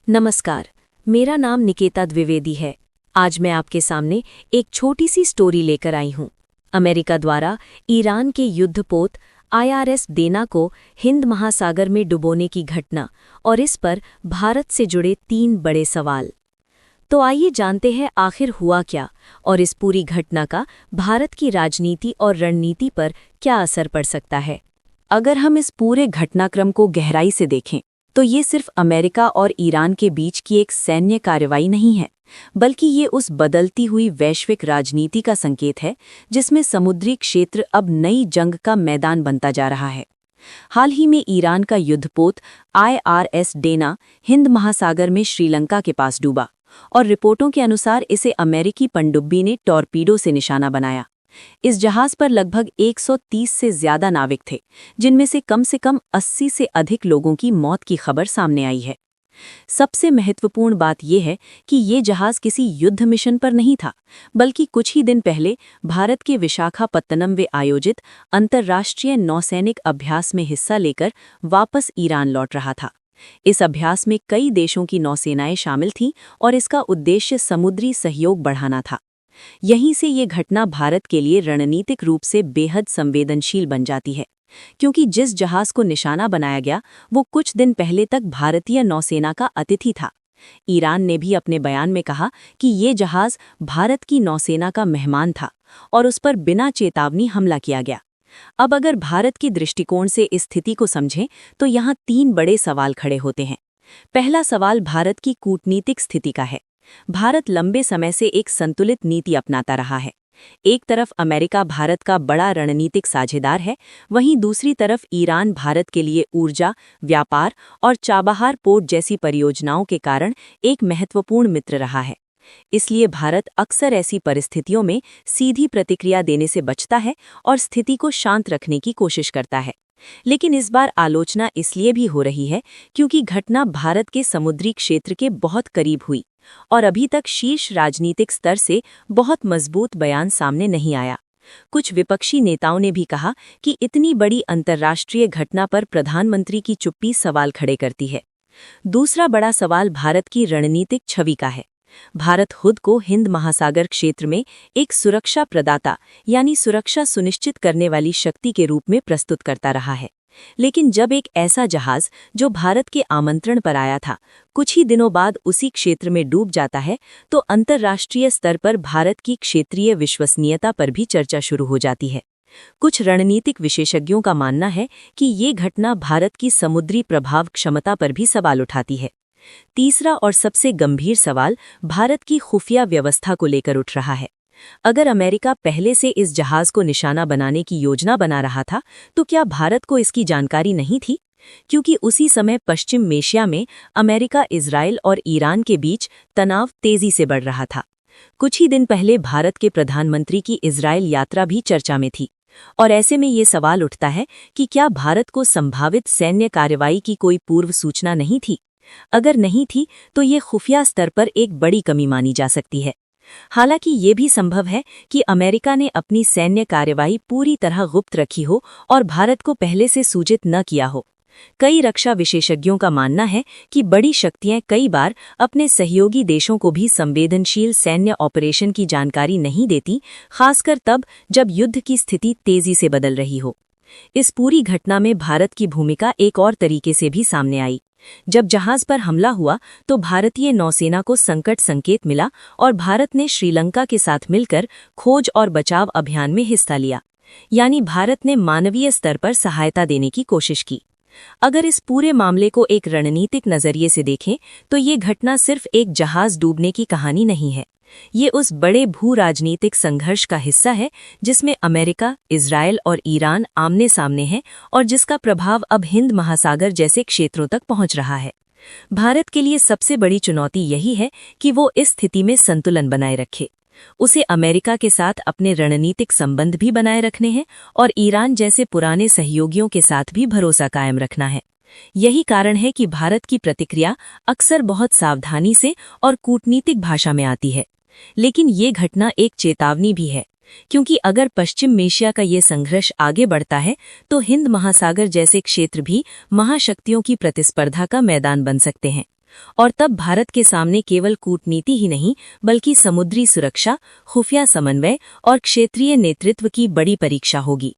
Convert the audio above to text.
नमस्कार। मेरा नाम निकेता द्विवेदी है। आज मैं आपके सामने एक छोटी सी स्टोरी लेकर आई हूँ। अमेरिका द्वारा ईरान के युद्धपोत IRS डेना को हिंद महासागर में डुबोने की घटना और इस पर भारत से जुड़े 3 बड़े सवाल। तो आइए जानते हैं आखिर हुआ क्या और इस पूरी घटना का भारत की राजनीति और रणनीति पर क्या असर पड़ सकता है। अगर हम इस पूरे घटनाक्रम को गहराई से देखें तो ये सिर्फ अमेरिका और ईरान के बीच की एक सैन्य कार्रवाई नहीं है, बल्कि ये उस बदलती हुई वैश्विक राजनीति का संकेत है जिसमें समुद्री क्षेत्र अब नई जंग का मैदान बनता जा रहा है। हाल ही में ईरान का युद्धपोत IRS डेना हिंद महासागर में श्रीलंका के पास डूबा और रिपोर्टों के अनुसार इसे अमेरिकी पनडुब्बी ने टॉर्पीडो से निशाना बनाया। इस जहाज पर लगभग 130 से ज्यादा नाविक थे, जिनमें से कम 80 से अधिक लोगों की मौत की खबर सामने आई है। सबसे महत्वपूर्ण बात यह है कि ये जहाज किसी युद्ध मिशन पर नहीं था, बल्कि कुछ ही दिन पहले भारत के विशाखापत्तनम में आयोजित अंतर्राष्ट्रीय नौसैनिक अभ्यास में हिस्सा लेकर वापस ईरान लौट रहा था। इस अभ्यास में कई देशों की नौसेनाएं शामिल थीं और इसका उद्देश्य समुद्री सहयोग बढ़ाना था। यहीं से ये घटना भारत के लिए रणनीतिक रूप से बेहद संवेदनशील बन जाती है, क्योंकि जिस जहाज को निशाना बनाया गया वो कुछ दिन पहले तक भारतीय नौसेना का अतिथि था। ईरान ने भी अपने बयान में कहा कि ये जहाज भारत की नौसेना का मेहमान था और उस पर बिना चेतावनी हमला किया गया। अब अगर भारत की दृष्टिकोण से इस स्थिति को समझें तो यहाँ 3 बड़े सवाल खड़े होते हैं। पहला सवाल भारत की कूटनीतिक स्थिति का है। भारत लंबे समय से एक संतुलित नीति अपनाता रहा है। एक तरफ अमेरिका भारत का बड़ा रणनीतिक साझेदार है, वहीं दूसरी तरफ ईरान भारत के लिए ऊर्जा, व्यापार और चाबहार पोर्ट जैसी परियोजनाओं के कारण एक महत्वपूर्ण मित्र रहा है। इसलिए भारत अक्सर ऐसी परिस्थितियों में सीधी प्रतिक्रिया देने से बचता है और स्थिति को शांत रखने की कोशिश करता है। लेकिन इस बार आलोचना इसलिए भी हो रही है क्योंकि घटना भारत के समुद्री क्षेत्र के बहुत करीब हुई और अभी तक शीर्ष राजनीतिक स्तर से बहुत मजबूत बयान सामने नहीं आया। कुछ विपक्षी नेताओं ने भी कहा कि इतनी बड़ी अंतर्राष्ट्रीय घटना पर प्रधानमंत्री की चुप्पी सवाल खड़े करती है। दूसरा बड़ा सवाल भारत की रणनीतिक छवि का है। भारत खुद को हिंद महासागर क्षेत्र में एक सुरक्षा प्रदाता यानी सुरक्षा सुनिश्चित करने वाली शक्ति के रूप में प्रस्तुत करता रहा है। लेकिन जब एक ऐसा जहाज जो भारत के आमंत्रण पर आया था कुछ ही दिनों बाद उसी क्षेत्र में डूब जाता है तो अंतर्राष्ट्रीय स्तर पर भारत की क्षेत्रीय विश्वसनीयता पर भी चर्चा शुरू हो जाती है। कुछ रणनीतिक विशेषज्ञों का मानना है कि ये घटना भारत की समुद्री प्रभाव क्षमता पर भी सवाल उठाती है। तीसरा और सबसे गंभीर सवाल भारत की खुफिया व्यवस्था को लेकर उठ रहा है। अगर अमेरिका पहले से इस जहाज को निशाना बनाने की योजना बना रहा था तो क्या भारत को इसकी जानकारी नहीं थी? क्योंकि उसी समय पश्चिम एशिया में अमेरिका, इजराइल और ईरान के बीच तनाव तेजी से बढ़ रहा था। कुछ ही दिन पहले भारत के प्रधानमंत्री की इजराइल यात्रा भी चर्चा में थी और ऐसे में ये सवाल उठता है कि क्या भारत को संभावित सैन्य कार्रवाई की कोई पूर्व सूचना नहीं थी? अगर नहीं थी तो ये खुफिया स्तर पर एक बड़ी कमी मानी जा सकती है। हालांकि ये भी संभव है कि अमेरिका ने अपनी सैन्य कार्यवाही पूरी तरह गुप्त रखी हो और भारत को पहले से सूचित न किया हो। कई रक्षा विशेषज्ञों का मानना है कि बड़ी शक्तियां कई बार अपने सहयोगी देशों को भी संवेदनशील सैन्य ऑपरेशन की जानकारी नहीं देती, खासकर तब जब युद्ध की स्थिति तेजी से बदल रही हो। इस पूरी घटना में भारत की भूमिका एक और तरीके से भी सामने आई। जब जहाज पर हमला हुआ तो भारतीय नौसेना को संकट संकेत मिला और भारत ने श्रीलंका के साथ मिलकर खोज और बचाव अभियान में हिस्सा लिया। यानी भारत ने मानवीय स्तर पर सहायता देने की कोशिश की। अगर इस पूरे मामले को एक रणनीतिक नजरिए से देखें तो ये घटना सिर्फ एक जहाज डूबने की कहानी नहीं है। ये उस बड़े भू राजनीतिक संघर्ष का हिस्सा है जिसमें अमेरिका, इजराइल और ईरान आमने सामने हैं और जिसका प्रभाव अब हिंद महासागर जैसे क्षेत्रों तक पहुंच रहा है। भारत के लिए सबसे बड़ी चुनौती यही है कि वो इस स्थिति में संतुलन बनाए रखे। उसे अमेरिका के साथ अपने रणनीतिक संबंध भी बनाए रखने हैं और ईरान जैसे पुराने सहयोगियों के साथ भी भरोसा कायम रखना है। यही कारण है कि भारत की प्रतिक्रिया अक्सर बहुत सावधानी से और कूटनीतिक भाषा में आती है। लेकिन ये घटना एक चेतावनी भी है, क्योंकि अगर पश्चिम एशिया का ये संघर्ष आगे बढ़ता है तो हिंद महासागर जैसे क्षेत्र भी महाशक्तियों की प्रतिस्पर्धा का मैदान बन सकते हैं और तब भारत के सामने केवल कूटनीति ही नहीं बल्कि समुद्री सुरक्षा, खुफिया समन्वय और क्षेत्रीय नेतृत्व की बड़ी परीक्षा होगी।